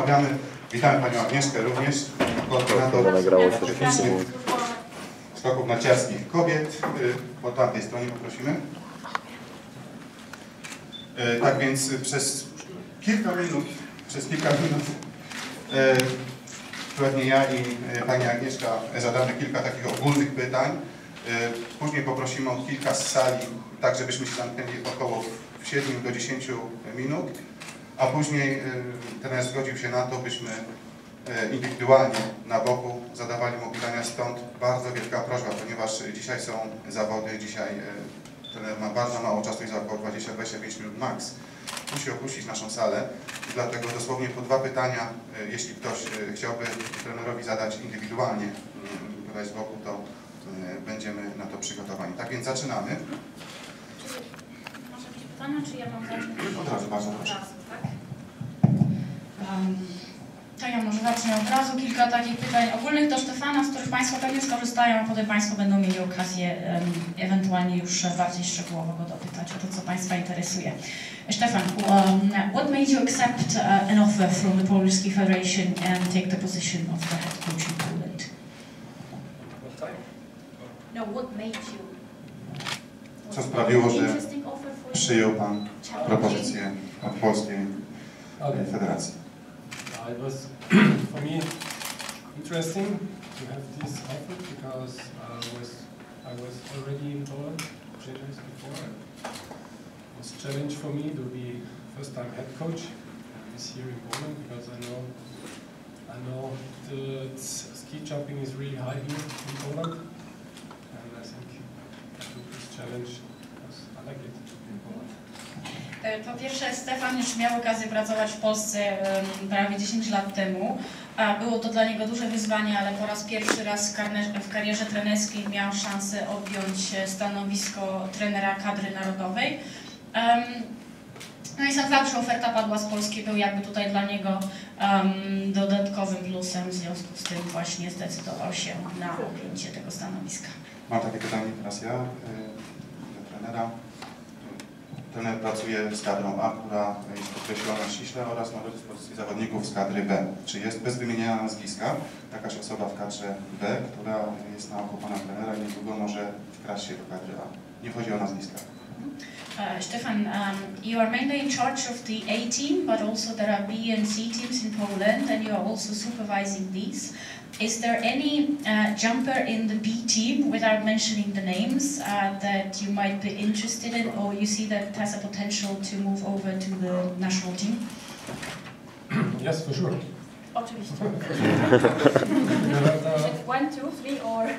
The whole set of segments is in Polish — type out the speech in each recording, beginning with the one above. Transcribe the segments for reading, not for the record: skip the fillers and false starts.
rozmawiamy. Witamy Panią Agnieszkę również, koordynator technicznych skoków narciarskich kobiet. Po tamtej stronie poprosimy. Tak więc przez kilka minut pewnie ja i Pani Agnieszka zadamy kilka takich ogólnych pytań. Później poprosimy o kilka z sali, tak żebyśmy się zamknęli około 7 do 10 minut, a później trener zgodził się na to, byśmy indywidualnie na boku zadawali mu pytania, stąd bardzo wielka prośba, ponieważ dzisiaj są zawody, dzisiaj trener ma bardzo mało czasu i za około 20-25 minut max musi opuścić naszą salę, dlatego dosłownie po 2 pytania, jeśli ktoś chciałby trenerowi zadać indywidualnie tutaj z boku, to będziemy na to przygotowani. Tak więc zaczynamy. Masz jakieś pytania, czy ja mam zacząć? Od razu, bardzo proszę. Tak? To ja może zacznę od razu. Kilka takich pytań ogólnych do Stefana, z których Państwo pewnie skorzystają, a potem Państwo będą mieli okazję ewentualnie już bardziej szczegółowo go dopytać o to, co Państwa interesuje. Stefan, what made you accept an offer from the Polish Ski Federation and take the position of the head coach in Poland? No, what made you? Co sprawiło, że przyjął Pan propozycję od Polskiej Federacji? It was for me interesting to have this offer because I was already in Poland 3 years before. It was a challenge for me to be first time head coach this year in Poland because I know the ski jumping is really high here in Poland, and I think I took this challenge because I like it in Poland. Po pierwsze, Stefan już miał okazję pracować w Polsce prawie 10 lat temu. Było to dla niego duże wyzwanie, ale po raz pierwszy w karierze trenerskiej miał szansę objąć stanowisko trenera kadry narodowej. No i sam fakt, że oferta padła z Polski, był jakby tutaj dla niego dodatkowym plusem, w związku z tym właśnie zdecydował się na objęcie tego stanowiska. Mam takie pytanie teraz ja do trenera. Trener pracuje z kadrą A, która jest określona ściśle, oraz ma do dyspozycji zawodników z kadry B. Czy jest bez wymienienia nazwiska jakaś osoba w kadrze B, która jest na oku pana trenera i niedługo może wkraść się do kadry A? Nie chodzi o nazwiska. Stefan, you are mainly in charge of the A team, but also there are B and C teams in Poland, and you are also supervising these. Is there any jumper in the B team, without mentioning the names, that you might be interested in, or you see that has a potential to move over to the national team? Yes, for sure. Oczywiście. 1, 2, 3, or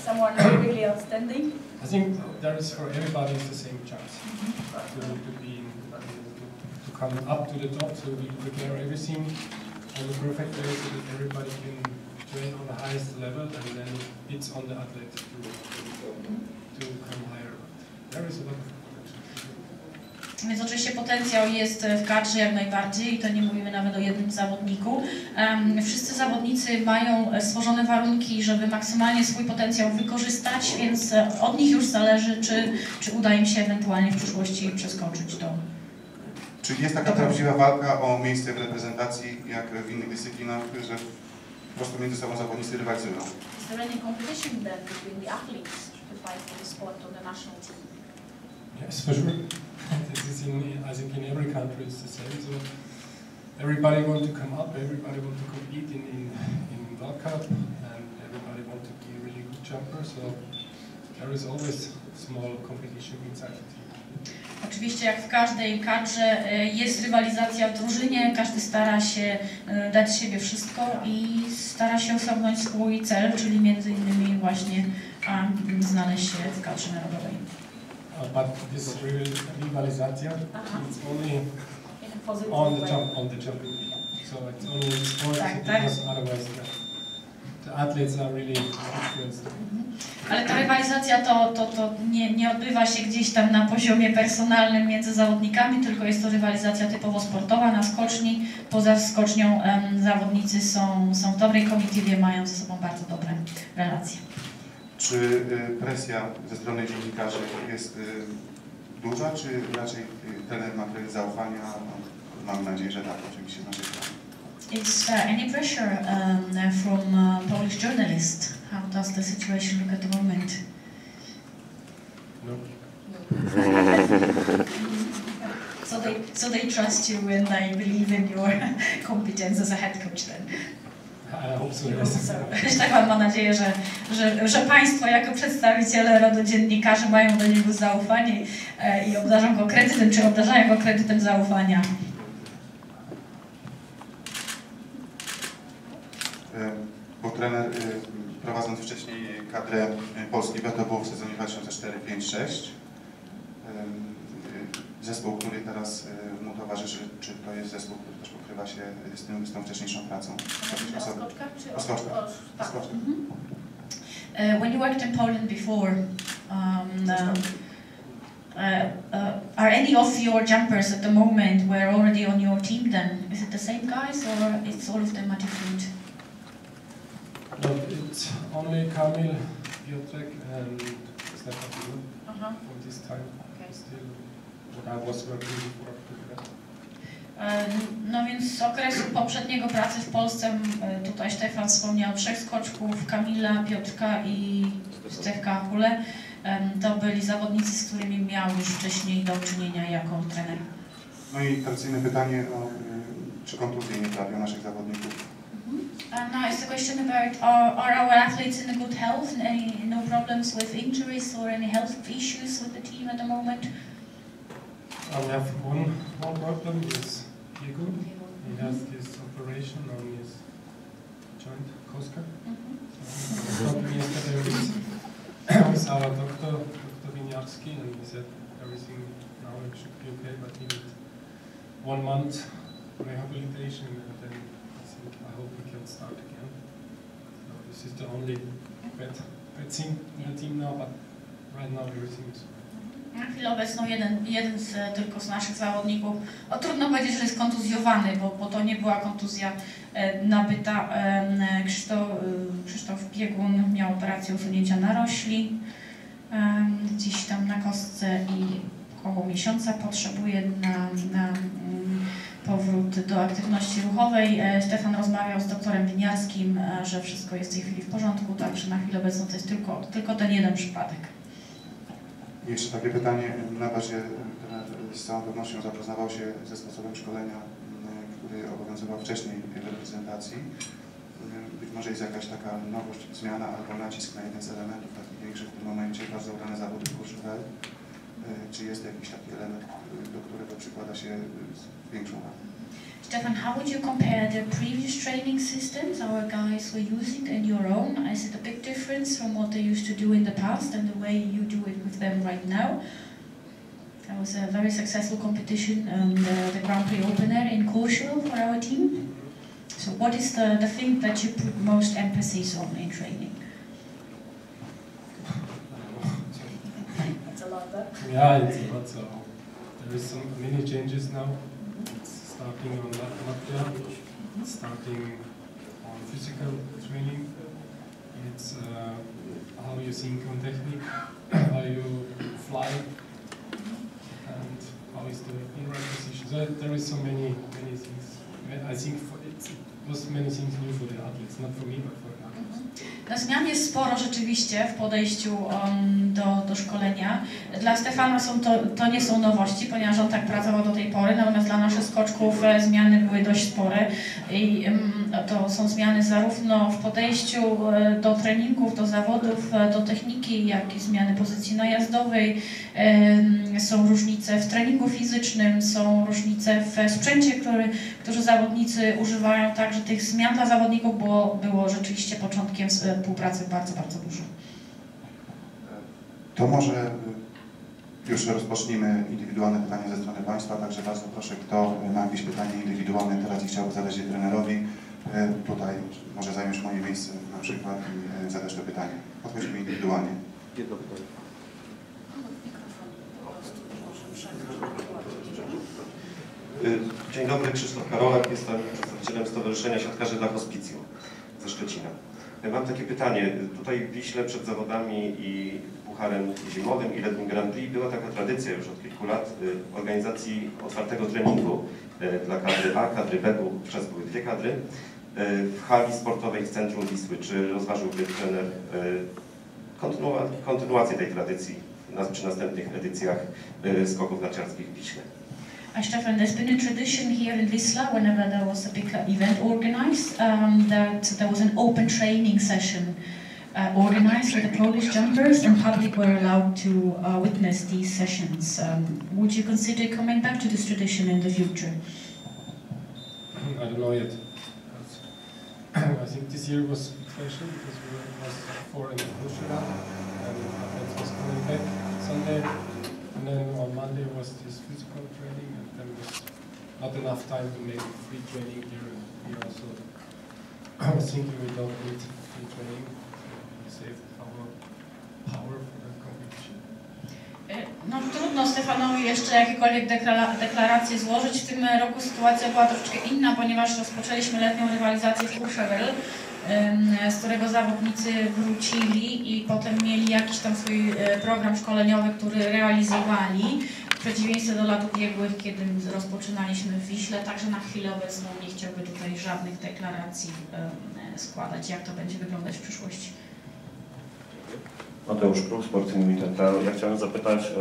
someone really outstanding? I think there is for everybody the same chance to come up to the top, so we prepare everything on the perfect way so that everybody can train on the highest level, and then it's on the athlete to come higher. There is a lot of potential. Więc oczywiście potencjał jest w kadrze jak najbardziej i to nie mówimy nawet o jednym zawodniku. Wszyscy zawodnicy mają stworzone warunki, żeby maksymalnie swój potencjał wykorzystać, więc od nich już zależy, czy uda im się ewentualnie w przyszłości przeskoczyć to. Czy jest taka prawdziwa walka o miejsce w reprezentacji, jak w innych dyscyplinach, że po prostu między sobą zawodnicy rywalizują? Is there any competition then between the athletes to fight for the spot on the national team? Yes, for sure. This is I think in every country it's the same. So everybody want to come up, everybody want to compete in World Cup, and everybody want to be a really good jumper. So there is always small competition inside the team. Oczywiście jak w każdej kadrze jest rywalizacja w drużynie, każdy stara się dać z siebie wszystko i stara się osiągnąć swój cel, czyli między innymi właśnie znaleźć się w kadrze narodowej. But this rivalizacja it's only on the jumping. So it's only sport because otherwise the athletes are really influenced. Ale ta rywalizacja to nie odbywa się gdzieś tam na poziomie personalnym między zawodnikami, tylko jest to rywalizacja typowo sportowa na skoczni. Poza skocznią zawodnicy są w dobrej komitywie, mają ze sobą bardzo dobre relacje. Czy presja ze strony dziennikarzy jest duża, czy raczej trener ma kredyt zaufania? Mam nadzieję, że tak, oczywiście z naszej strony. is any pressure from Polish journalists? How does the situation look at the moment? No. So they trust you and they believe in your competence as a head coach then? I hope so, yes. Stefan ma nadzieję, że Państwo jako przedstawiciele rodu dziennikarzy mają do niego zaufanie i obdarzą go kredytem, czy obdarzają go kredytem zaufania. Bo trener, prowadząc wcześniej kadrę Polski B, to było w sezonie 2004-2005-2006. Zespół, który teraz mu towarzyszy, czy to jest zespół, który też pokrywa się z tą wcześniejszą pracą? O skoczkach? When you worked in Poland before, are any of your jumpers at the moment were already on your team then? Is it the same guys or it's all of them are different? No, it's only Kamil, Piotrek and Stefan from this time. Okay. Still, I was working before together. No więc z okresu poprzedniego pracy w Polsce, tutaj Stefan wspomniał 3 skoczków, Kamila, Piotrka i Stefka Hule. To byli zawodnicy, z którymi miał już wcześniej do czynienia jako trener. No i tradycyjne pytanie o czy kontuzje nie trafią naszych zawodników? Now is the question about are our athletes in a good health and no problems with injuries or any health issues with the team at the moment? We have one more problem is Diego. He has this operation on his joint, Koska. So, talking yesterday with our doctor, Dr. Winiarski, and he said everything now it should be okay, but he need 1 month rehabilitation, and then I hope we can start again. So this is the only bad thing in the team now, but right now everything is okay. Na chwilę obecną jeden tylko z naszych zawodników, trudno powiedzieć, że jest kontuzjowany, bo to nie była kontuzja nabyta. Krzysztof Biegun miał operację usunięcia narośli gdzieś tam na kostce i około miesiąca potrzebuje na powrót do aktywności ruchowej. Stefan rozmawiał z doktorem Winiarskim, że wszystko jest w tej chwili w porządku, także na chwilę obecną to jest tylko ten jeden przypadek. Jeszcze takie pytanie, na bazie z całą pewnością zapoznawał się ze sposobem szkolenia, który obowiązywał wcześniej w reprezentacji. Być może jest jakaś taka nowość, zmiana albo nacisk na jeden z elementów takich większych w tym momencie, bardzo udane zawody w Courchevel. Czy jest jakiś taki element, do którego przykłada się z większą wagą? Stefan, how would you compare the previous training systems our guys were using and your own? Is it a big difference from what they used to do in the past and the way you do it with them right now? That was a very successful competition, the Grand Prix opener in Courchevel for our team. So what is the thing that you put most emphasis on in training? It's a lot, but... Yeah, it's a lot. So there is many changes now. Starting on Latvia, starting on physical training. It's how you think on technique, how you fly, and how is the in-ride position. So there is so many things. I think it was many things new for the athletes, not for me, but for the athletes. No, zmian jest sporo rzeczywiście w podejściu do szkolenia. Dla Stefana to nie są nowości, ponieważ on tak pracował do tej pory, natomiast dla naszych skoczków zmiany były dość spore. I to są zmiany zarówno w podejściu do treningów, do zawodów, do techniki, jak i zmiany pozycji najazdowej. Są różnice w treningu fizycznym, są różnice w sprzęcie, którzy zawodnicy używają. Także tych zmian dla zawodników było rzeczywiście początkiem współpracy bardzo, bardzo dużo. To może już rozpocznijmy indywidualne pytania ze strony Państwa, także bardzo proszę, kto ma jakieś pytanie indywidualne teraz i chciałby zadać je trenerowi, tutaj może zająć moje miejsce na przykład i zadać to pytanie. Podchodzimy indywidualnie. Jedno pytanie. Dzień dobry, Krzysztof Karolak, jestem przedstawicielem Stowarzyszenia Siatkarzy dla Hospicjum ze Szczecina. Mam takie pytanie. Tutaj w Wiśle przed zawodami i pucharem zimowym i letnim Grand Prix była taka tradycja już od kilku lat organizacji otwartego treningu dla kadry A, kadry B, bo wówczas były dwie kadry, w hali sportowej w centrum Wisły. Czy rozważyłby trener kontynuację tej tradycji przy następnych edycjach skoków narciarskich w Wiśle? Stefan, there's been a tradition here in Wisla, whenever there was a big event organized, that there was an open training session organized with the Polish jumpers, and public were allowed to witness these sessions. Would you consider coming back to this tradition in the future? I don't know yet. I think this year was special because we was 4 in Russia, and that was coming back Sunday, and then on Monday was this physical training, and then was not enough time to make free training here. So I was thinking we don't need free training, so we save our power for the competition. No trudno Stefanowi jeszcze jakiekolwiek deklaracje złożyć. W tym roku sytuacja była troszeczkę inna, ponieważ rozpoczęliśmy letnią rywalizację w Courchevel, z którego zawodnicy wrócili i potem mieli jakiś tam swój program szkoleniowy, który realizowali, w przeciwieństwie do lat ubiegłych, kiedy rozpoczynaliśmy w Wiśle, także na chwilę obecną nie chciałby tutaj żadnych deklaracji składać, jak to będzie wyglądać w przyszłości. Mateusz Kruk, Sporting Mittental. Ja chciałem zapytać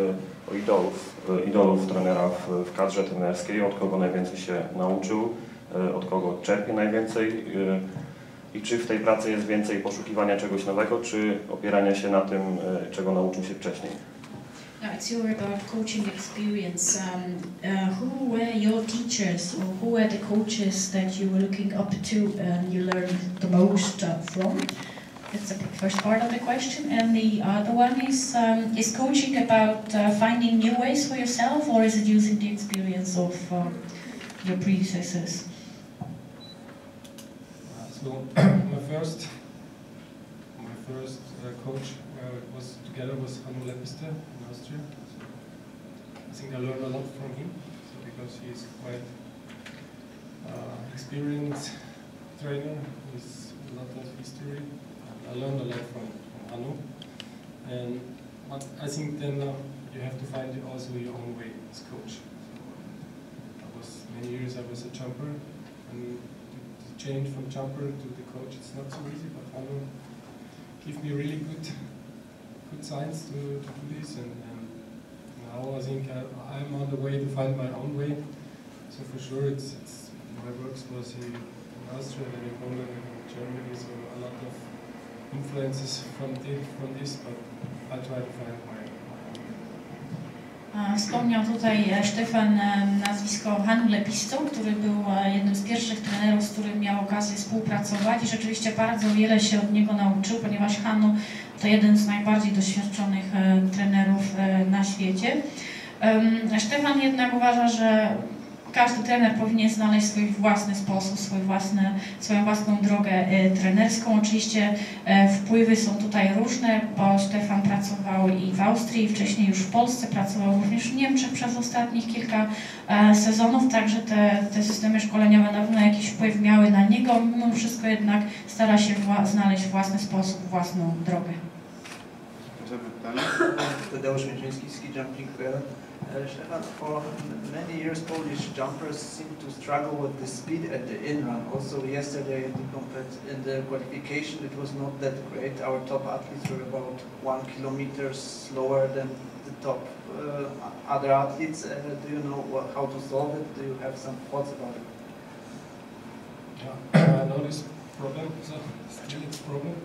o idolów trenera w kadrze trenerskiej, od kogo najwięcej się nauczył, od kogo czerpie najwięcej i czy w tej pracy jest więcej poszukiwania czegoś nowego, czy opierania się na tym, czego nauczył się wcześniej? Now it's your about coaching experience. Who were your teachers, or who were the coaches that you were looking up to and you learned the most from? That's the first part of the question. And the other one is coaching about finding new ways for yourself, or is it using the experience of your predecessors? So my first coach was together was Hannu Lepiste in Austria. So I think I learned a lot from him, because he is quite experienced trainer. He's a lot of history. I learned a lot from Hannu, but I think then you have to find also your own way as coach. So many years I was a jumper, and to change from jumper to the coach, it's not so easy, but Hannu gave me really good signs to do this, and now I think I'm on the way to find my own way. So for sure, it's my works was in Austria and in Poland and in Germany, so a lot of influences from this, but I try to find my own. Wspomniał tutaj Stefan nazwisko Hannu Lepisto, który był jednym z pierwszych trenerów, z którym miał okazję współpracować i rzeczywiście bardzo wiele się od niego nauczył, ponieważ Hannu to jeden z najbardziej doświadczonych trenerów na świecie. Stefan jednak uważa, że każdy trener powinien znaleźć swój własny sposób, swoją własną drogę trenerską. Oczywiście wpływy są tutaj różne, bo Stefan pracował i w Austrii, wcześniej już w Polsce, pracował również w Niemczech przez ostatnich kilka sezonów, także te systemy szkoleniowe na pewno jakiś wpływ miały na niego. Mimo wszystko jednak stara się znaleźć własny sposób, własną drogę. Tadeusz Mieczyński, Ski Jumping PL. Stefan, for many years Polish jumpers seem to struggle with the speed at the in-run. Also yesterday in the qualification it was not that great. Our top athletes were about 1 kilometer slower than the top other athletes. Do you know how to solve it? Do you have some thoughts about it? Yeah, I know this problem, so still it's a problem.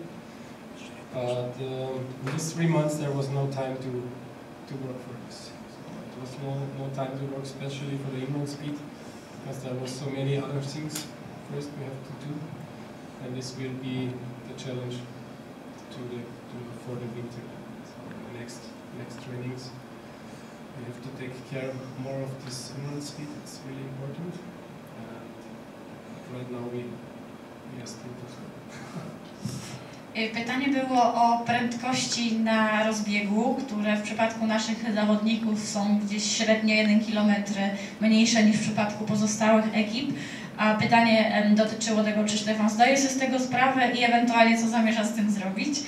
In these 3 months there was no time to work for this. There was no time to work, especially for the inline speed, because there was so many other things first we have to do, and this will be the challenge for the winter. So the next trainings, we have to take care more of this inline speed. It's really important. Right now we are still too slow. Pytanie było o prędkości na rozbiegu, które w przypadku naszych zawodników są gdzieś średnio 1 km mniejsze niż w przypadku pozostałych ekip. A pytanie dotyczyło tego, czy Stefan zdaje sobie z tego sprawę i ewentualnie co zamierza z tym zrobić.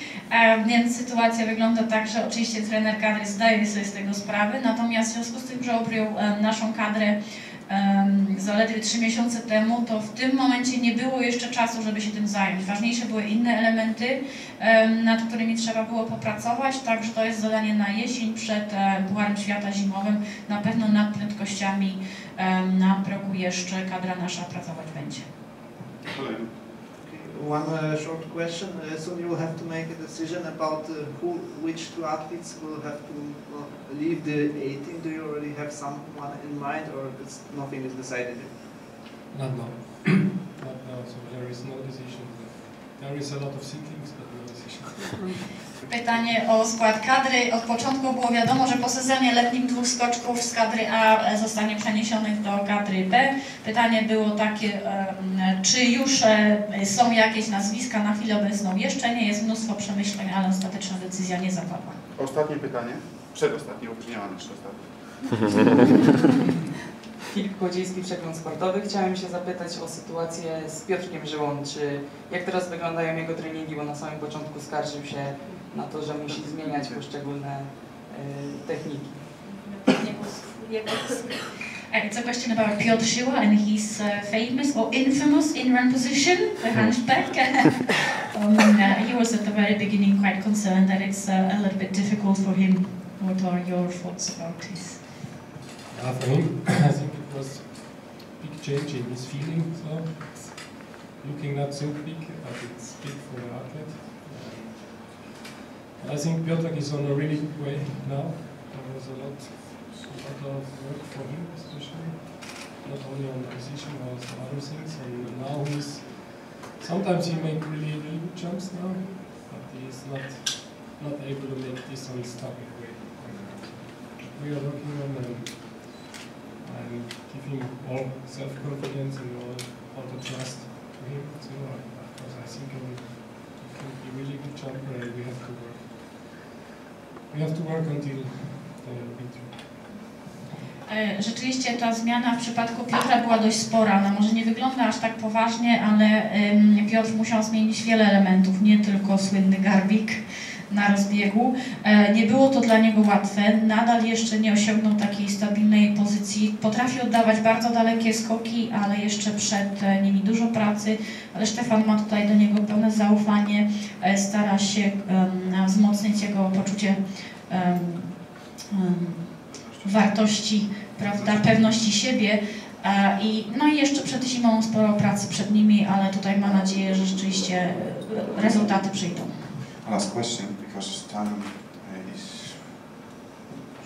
Więc sytuacja wygląda tak, że oczywiście trener kadry zdaje sobie z tego sprawę, natomiast w związku z tym, że objął naszą kadrę zaledwie 3 miesiące temu, to w tym momencie nie było jeszcze czasu, żeby się tym zająć. Ważniejsze były inne elementy, nad którymi trzeba było popracować, także to jest zadanie na jesień przed Pucharem Świata Zimowym. Na pewno nad prędkościami na progu jeszcze kadra nasza pracować będzie. One short question. Soon you will have to make a decision about which two athletes will have to leave the A-team. Do you already have someone in mind, or nothing is decided yet? Not now. Not now. So there is no decision. There is a lot of siblings, but no decision. Pytanie o skład kadry. Od początku było wiadomo, że po sezonie letnim 2 skoczków z kadry A zostanie przeniesionych do kadry B. Pytanie było takie, czy już są jakieś nazwiska, na chwilę obecną jeszcze nie, jest mnóstwo przemyśleń, ale ostateczna decyzja nie zapadła. Ostatnie pytanie, przedostatnie, bo już nie mam jeszcze ostatnie. Filip Kłodziejski, Przegląd Sportowy. Chciałem się zapytać o sytuację z Piotrkiem Żyłą. Jak teraz wyglądają jego treningi, bo na samym początku skarżył się na to, że musi zmieniać poszczególne techniki. It's a question about Piotr Żyła, and he's famous or infamous in run position, the hunchback. He was at the very beginning quite concerned that it's a little bit difficult for him. What are your thoughts about this? For him, I think it was a big change in his feeling. So it's looking not so big, but it's big for the athlete. I think Piotr is on a really good way now. There was a lot of work for him, especially not only on the position, but also other things. And now sometimes he makes really good jumps now, but he is not able to make this on his target way. We are working on and give him all self-confidence and all the trust to him. So, because I think he can be a really good jumper, and we have to work. We have to work until the winter. Rzeczywiście ta zmiana w przypadku Piotra była dość spora. Ona może nie wygląda aż tak poważnie, ale Piotr musiał zmienić wiele elementów, nie tylko słynny garbik na rozbiegu. Nie było to dla niego łatwe, nadal jeszcze nie osiągnął takiej stabilnej pozycji. Potrafi oddawać bardzo dalekie skoki, ale jeszcze przed nimi dużo pracy. Ale Stefan ma tutaj do niego pełne zaufanie, stara się wzmocnić jego poczucie wartości, prawda, pewności siebie. I jeszcze przed zimą sporo pracy przed nimi, ale tutaj mam nadzieję, że rzeczywiście rezultaty przyjdą. Last question, because time is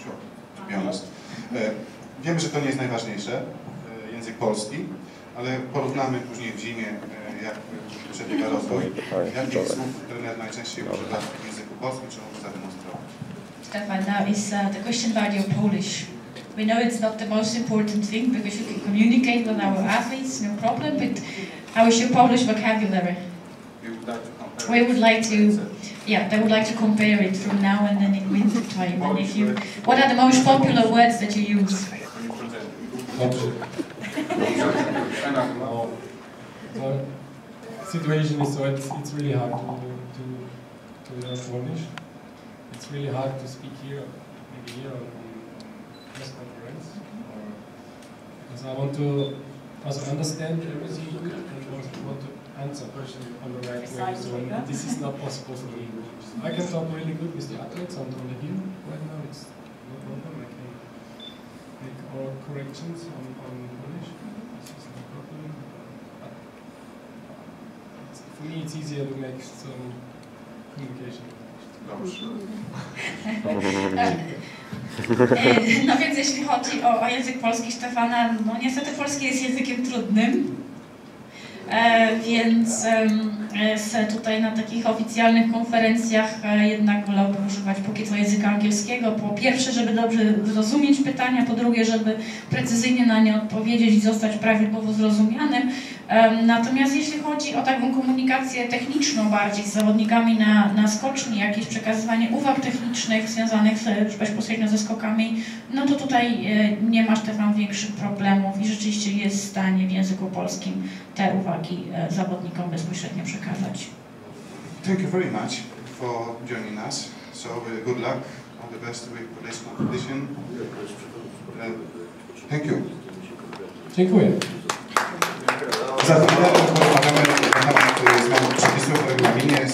short, to be honest. Wiemy, że to nie jest najważniejsze, język polski, ale porównamy później w zimie, jak przebiega rozwój. Jakich słów trener najczęściej używa w języku polskim, czy może zademonstrować? Stefan, now is the question about your Polish. We know it's not the most important thing because you can communicate with our athletes, no problem, but how is your Polish vocabulary? We would like to, yeah, they would like to compare it from now and then in winter time. And if you, what are the most popular words that you use? The situation is so it's really hard to learn Polish. It's really hard to speak here, maybe here on press conference, because I want to also understand everything good and also want to answer questions on the right way. So this is not possible for me. I can talk really good with the athletes on the hill right now. It's no problem. I can make all corrections on Polish. This is no problem. But for me, it's easier to make some communication. No więc jeśli chodzi o język polski Stefana, no niestety polski jest językiem trudnym, więc tutaj na takich oficjalnych konferencjach jednak wolałbym używać póki co języka angielskiego. Po pierwsze, żeby dobrze zrozumieć pytania, po drugie, żeby precyzyjnie na nie odpowiedzieć i zostać prawidłowo zrozumianym. Natomiast jeśli chodzi o taką komunikację techniczną bardziej z zawodnikami na skoczni, jakieś przekazywanie uwag technicznych związanych bezpośrednio ze skokami, no to tutaj nie ma Stefan większych problemów i rzeczywiście jest w stanie w języku polskim te uwagi zawodnikom bezpośrednio przekazać. Thank you very much for joining us. So good luck, all the best with today's competition. Thank you. Dziękuję. Za chwilę porozmawiamy